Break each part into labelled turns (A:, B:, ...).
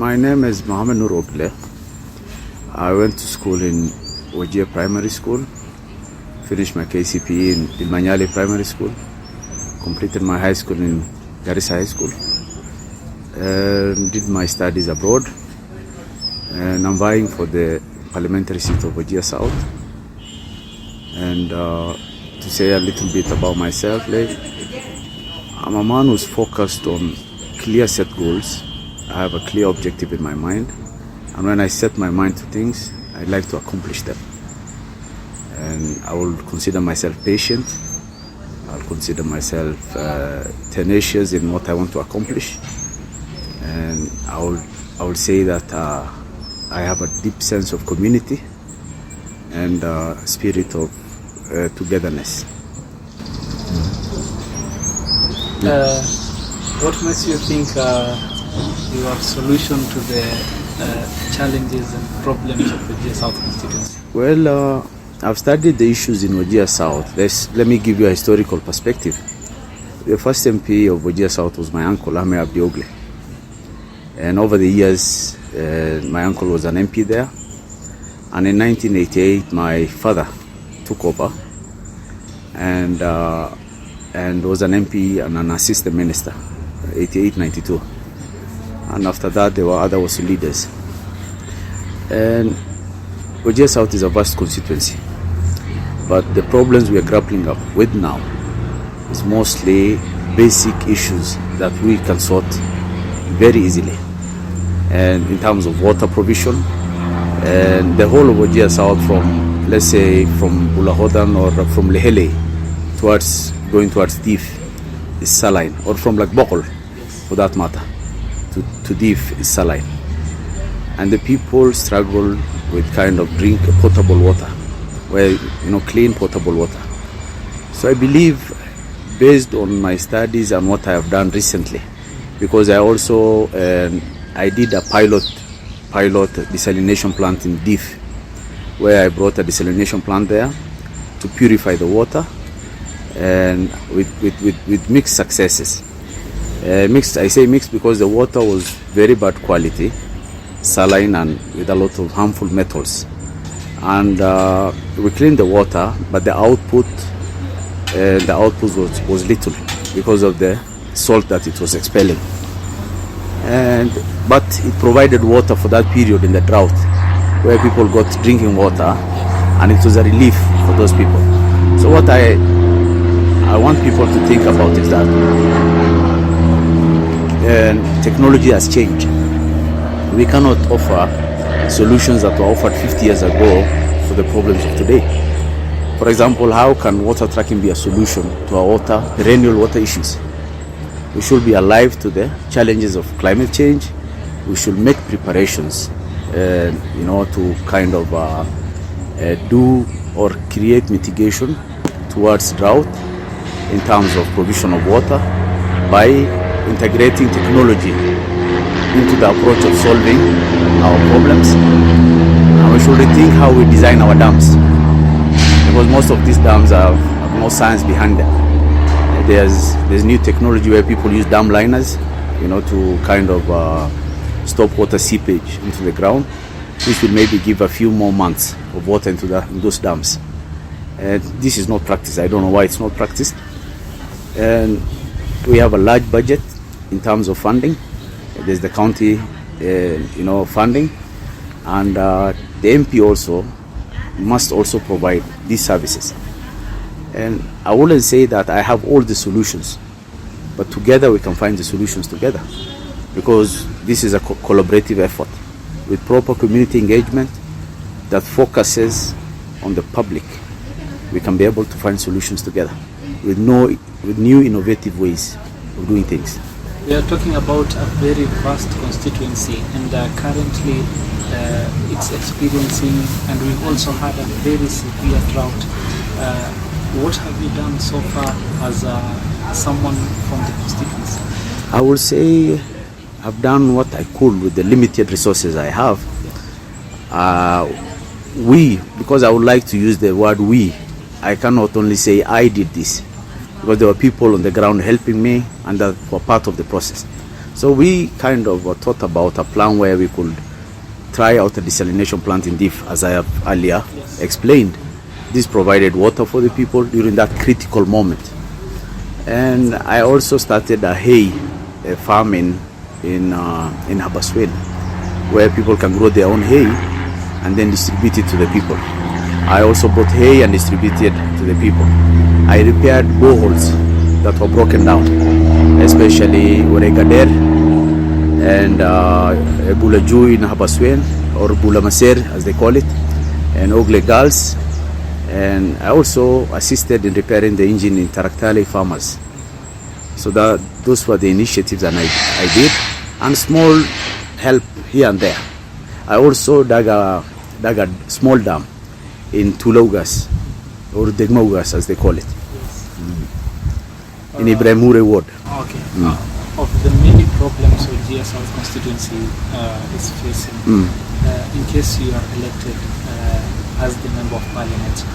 A: My name is Mohamed Noor Ogle. I went to school in Wajir Primary School, finished my KCPE in Ilmanyali Primary School, completed my high school in Garissa High School, did my studies abroad, and I'm vying for the parliamentary seat of Wajir South. And to say a little bit about myself, I'm a man who's focused on clear set goals. I have a clear objective in my mind, and when I set my mind to things, I'd like to accomplish them. And I will consider myself patient. I'll consider myself tenacious in what I want to accomplish, and I will say that I have a deep sense of community and spirit of togetherness.
B: What makes you think your solution to the challenges and problems of the Wajir South constituency?
A: Well, I've studied the issues in Wajir South. Let me give you a historical perspective. The first MP of Wajir South was my uncle, Mohamed Noor Ogle. And over the years, my uncle was an MP there. And in 1988, my father took over and was an MP and an assistant minister, 88-92. And after that, there were other also leaders. And Wajir South is a vast constituency, but the problems we are grappling up with now is mostly basic issues that we can sort very easily. And in terms of water provision, and the whole of Wajir South, from, let's say, from Bulahodan or from Lehele going towards Dif is saline, or from like Bokol, for that matter, to Dif is saline. And the people struggle with kind of drink potable water, clean potable water. So I believe, based on my studies and what I have done recently, because I also I did a pilot desalination plant in Dif, where I brought a desalination plant there to purify the water, and with mixed successes. I say mixed because the water was very bad quality, saline and with a lot of harmful metals. And we cleaned the water, but the output was little because of the salt that it was expelling. But it provided water for that period in the drought, where people got drinking water, and it was a relief for those people. So what I want people to think about is that technology has changed. We cannot offer solutions that were offered 50 years ago for the problems of today. For example, how can water tracking be a solution to our perennial water issues? We should be alive to the challenges of climate change. We should make preparations, to kind of do or create mitigation towards drought in terms of provision of water by integrating technology into the approach of solving our problems. And we should rethink how we design our dams, because most of these dams have no science behind them. There's new technology where people use dam liners, to kind of stop water seepage into the ground, which will maybe give a few more months of water into those dams. And this is not practiced. I don't know why it's not practiced. And we have a large budget in terms of funding. There's the county, funding, and the MP also must also provide these services. And I wouldn't say that I have all the solutions, but together we can find the solutions together, because this is a collaborative effort with proper community engagement that focuses on the public. We can be able to find solutions together with new innovative ways of doing things.
B: We are talking about a very vast constituency, and currently it's experiencing, and we've also had a very severe drought. What have you done so far as someone from the constituency?
A: I would say I've done what I could with the limited resources I have. Because I would like to use the word we, I cannot only say I did this, because there were people on the ground helping me and that were part of the process. So we kind of thought about a plan where we could try out a desalination plant in Diff, as I have earlier explained. This provided water for the people during that critical moment. And I also started a hay farming in Habaswein, where people can grow their own hay and then distribute it to the people. I also bought hay and distributed to the people. I repaired boreholes that were broken down, especially Oregader and Bulaju in Habaswein, or Bulamaser as they call it, and Ogle Girls. And I also assisted in repairing the engine in Taraktale farmers. So those were the initiatives that I did, and small help here and there. I also dug a small dam in Tulaugas, or Degmaugas as they call it, in Ibrahim Hure ward.
B: Okay. Of the many problems Wajir South constituency is facing, in case you are elected as the member of parliament,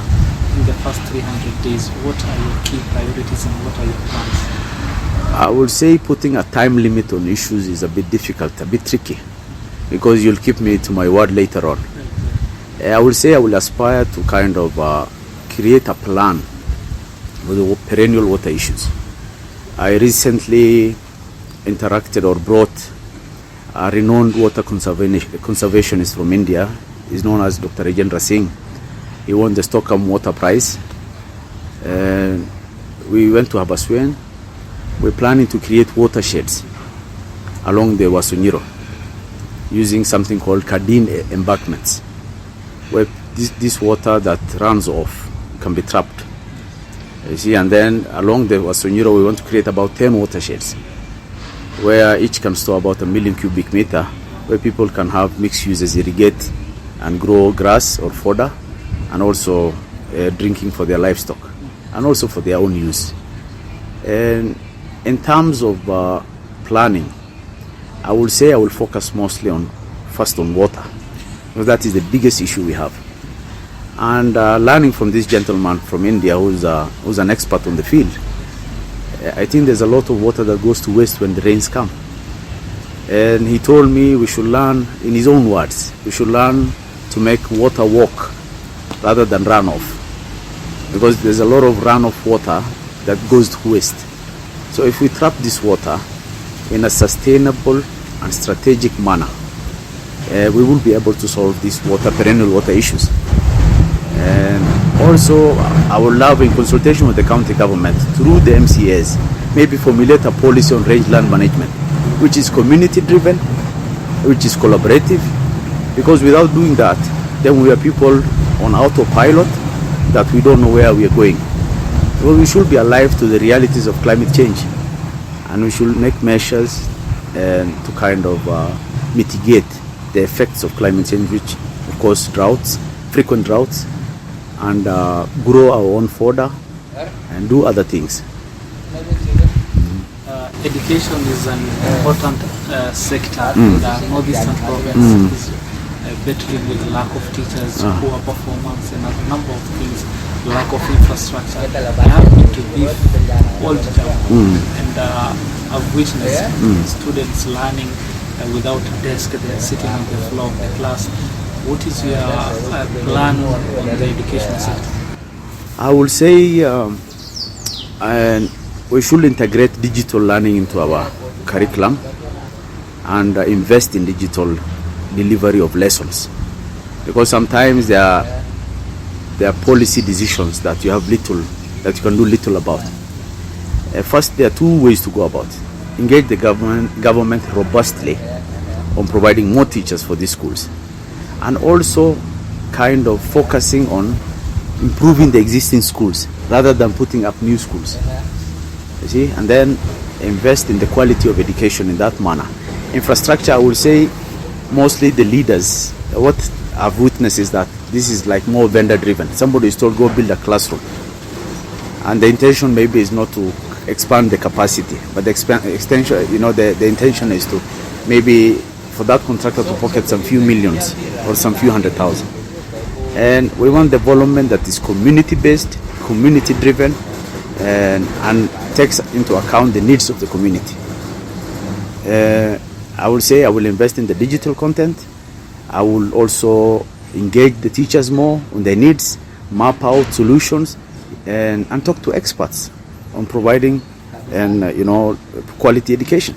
B: in the first 300 days, what are your key priorities and what are your plans?
A: I would say putting a time limit on issues is a bit difficult, a bit tricky, because you'll keep me to my word later on. I would say I will aspire to kind of create a plan with the perennial water issues. I recently interacted or brought a renowned water conservationist from India. He's known as Dr. Rajendra Singh. He won the Stockholm Water Prize. And we went to Habaswein. We're planning to create watersheds along the Wasunyiro using something called Kadin embankments, where this water that runs off can be trapped. You see, and then along the Wasunyiro we want to create about 10 watersheds where each can store about 1 million cubic meter, where people can have mixed uses, irrigate and grow grass or fodder, and also drinking for their livestock, and also for their own use. And in terms of planning, I would say I will focus mostly first on water, because that is the biggest issue we have. And learning from this gentleman from India who's an expert on the field, I think there's a lot of water that goes to waste when the rains come. And he told me we should learn, in his own words, we should learn to make water walk rather than run off, because there's a lot of runoff water that goes to waste. So if we trap this water in a sustainable and strategic manner, we will be able to solve these perennial water issues. And also, I would love, in consultation with the county government, through the MCAs, maybe formulate a policy on range land management, which is community driven, which is collaborative, because without doing that, then we are people on autopilot that we don't know where we are going. Well, we should be alive to the realities of climate change, and we should make measures to kind of mitigate the effects of climate change, which of course droughts, frequent droughts, and grow our own fodder and do other things.
B: Education is an important sector in the northeastern province. Is battling with the lack of teachers, poor performance, and a number of things, lack of infrastructure. I have been to Beef all the time, and I've witnessed students learning without a desk. They're sitting on the floor of the class. What is your plan on the education sector?
A: I will say we should integrate digital learning into our curriculum and invest in digital delivery of lessons, because sometimes there are policy decisions that you can do little about. First, there are two ways to go about it. Engage the government robustly on providing more teachers for these schools, and also kind of focusing on improving the existing schools rather than putting up new schools. You see, and then invest in the quality of education in that manner. Infrastructure, I would say, mostly the leaders. What I've witnessed is that this is like more vendor driven. Somebody is told, go build a classroom, and the intention maybe is not to expand the capacity, but the extension, the intention is to maybe for that contractor to pocket some few millions or some few 100,000. And we want development that is community based, community driven, and takes into account the needs of the community. I will say I will invest in the digital content. I will also engage the teachers more on their needs, map out solutions, and talk to experts on providing quality education.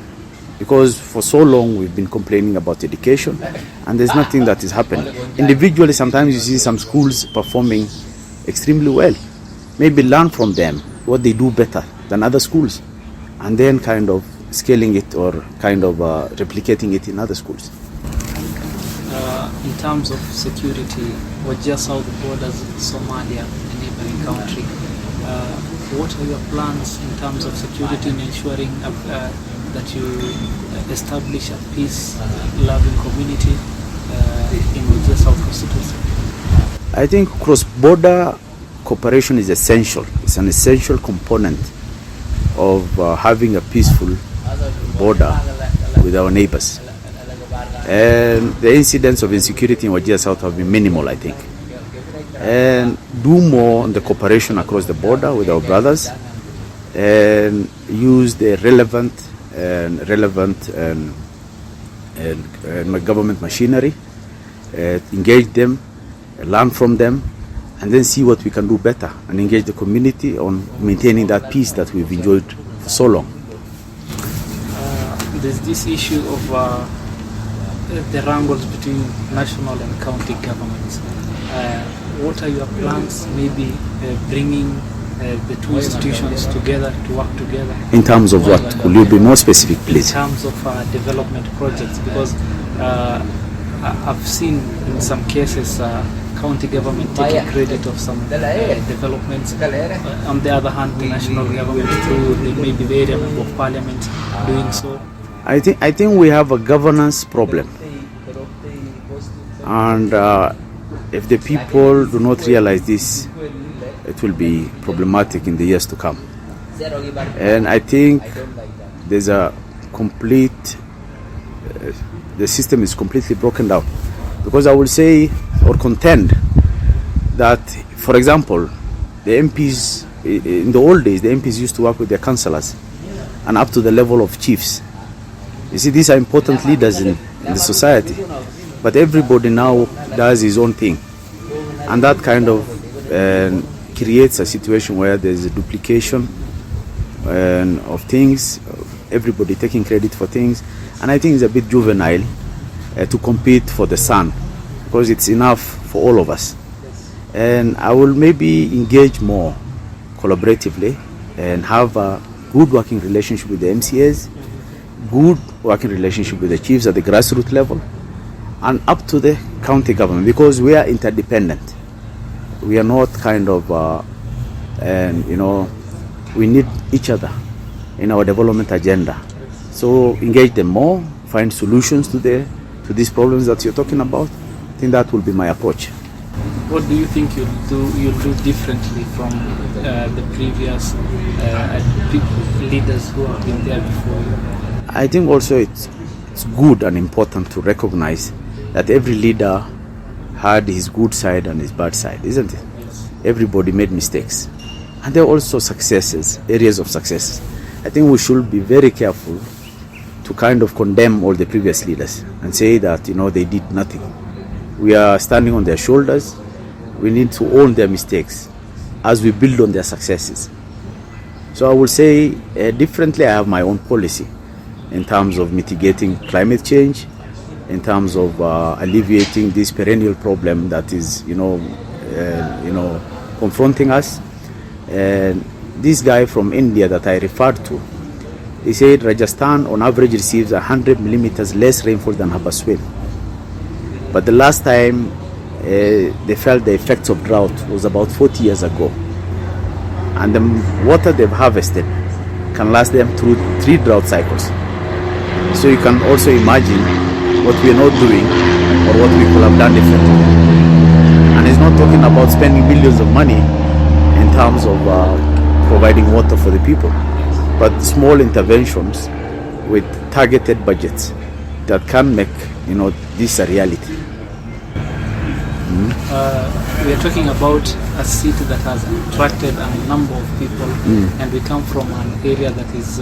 A: Because for so long we've been complaining about education and there's nothing that is happening. Individually, sometimes you see some schools performing extremely well. Maybe learn from them what they do better than other schools and then kind of scaling it or kind of replicating it in other schools.
B: In terms of security, Wajir South borders Somalia, a neighboring country. What are your plans in terms of security and ensuring that you establish a peace-loving community in Wajir South constituency?
A: I think cross-border cooperation is essential. It's an essential component of having a peaceful border with our neighbors. And the incidents of insecurity in Wajir South have been minimal, I think. And do more on the cooperation across the border with our brothers and use the relevant government machinery, engage them, learn from them, and then see what we can do better and engage the community on maintaining that peace that we've enjoyed for so long.
B: There's this issue of the wrangles between national and county governments. What are your plans, maybe bringing the two institutions together to work together?
A: In terms of what? Could you be more specific, please?
B: In terms of development projects, because I've seen in some cases county government taking credit of some developments. On the other hand, the national government through maybe the area member of parliament doing so.
A: I think we have a governance problem, and if the people do not realize this, it will be problematic in the years to come. And I think there's a complete, the system is completely broken down. Because I will say or contend that, for example, the MPs, in the old days, the MPs used to work with their councillors and up to the level of chiefs. You see, these are important leaders in the society. But everybody now does his own thing. And that kind of creates a situation where there's a duplication of things, everybody taking credit for things. And I think it's a bit juvenile to compete for the sun, because it's enough for all of us. And I will maybe engage more collaboratively and have a good working relationship with the MCAs, good working relationship with the chiefs at the grassroots level, and up to the county government, because we are interdependent. We are not kind of, we need each other in our development agenda. So engage them more, find solutions to these problems that you're talking about. I think that will be my approach.
B: What do you think you'll do differently from the previous leaders who have been there before you?
A: I think also it's good and important to recognize that every leader had his good side and his bad side, isn't it?
B: Yes.
A: Everybody made mistakes. And there are also successes, areas of success. I think we should be very careful to kind of condemn all the previous leaders and say that, they did nothing. We are standing on their shoulders. We need to own their mistakes as we build on their successes. So I will say differently, I have my own policy in terms of mitigating climate change, in terms of alleviating this perennial problem that is, confronting us. And this guy from India that I referred to, he said Rajasthan on average receives 100 millimeters less rainfall than Habaswein. But the last time they felt the effects of drought was about 40 years ago. And the water they've harvested can last them through 3 drought cycles. So you can also imagine what we are not doing or what we could have done differently. And he's not talking about spending billions of money in terms of providing water for the people, but small interventions with targeted budgets that can make this a reality.
B: We are talking about a city that has attracted a number of people, and we come from an area that is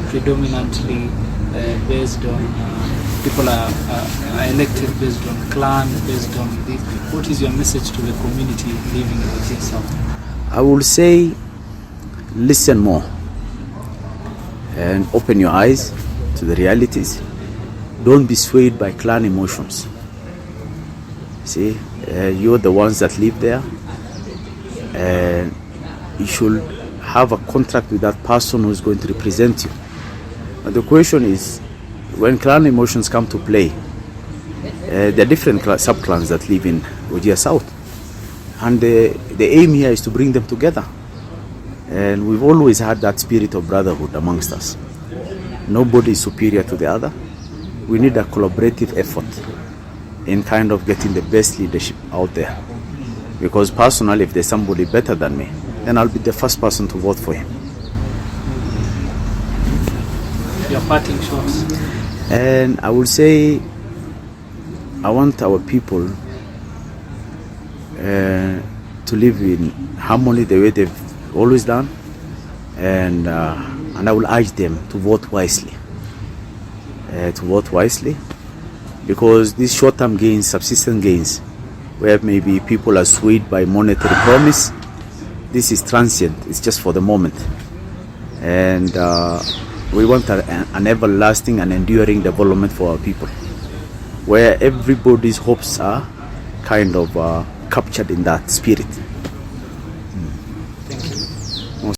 B: predominantly based on people are elected based on clan, based on this. What is your message to the community living in Wajir South?
A: I will say, listen more and open your eyes to the realities. Don't be swayed by clan emotions. See, you're the ones that live there, and you should have a contract with that person who's going to represent you. But the question is, when clan emotions come to play, there are different sub-clans that live in Wajir South, and the aim here is to bring them together. And we've always had that spirit of brotherhood amongst us. Nobody is superior to the other. We need a collaborative effort in kind of getting the best leadership out there. Because personally, if there's somebody better than me, then I'll be the first person to vote for him.
B: Your parting shots.
A: And I will say, I want our people to live in harmony the way they've always done, and I will urge them to vote wisely. Because these short-term gains, subsistence gains, where maybe people are swayed by monetary promise, this is transient. It's just for the moment, and we want an everlasting and enduring development for our people, where everybody's hopes are kind of captured in that spirit.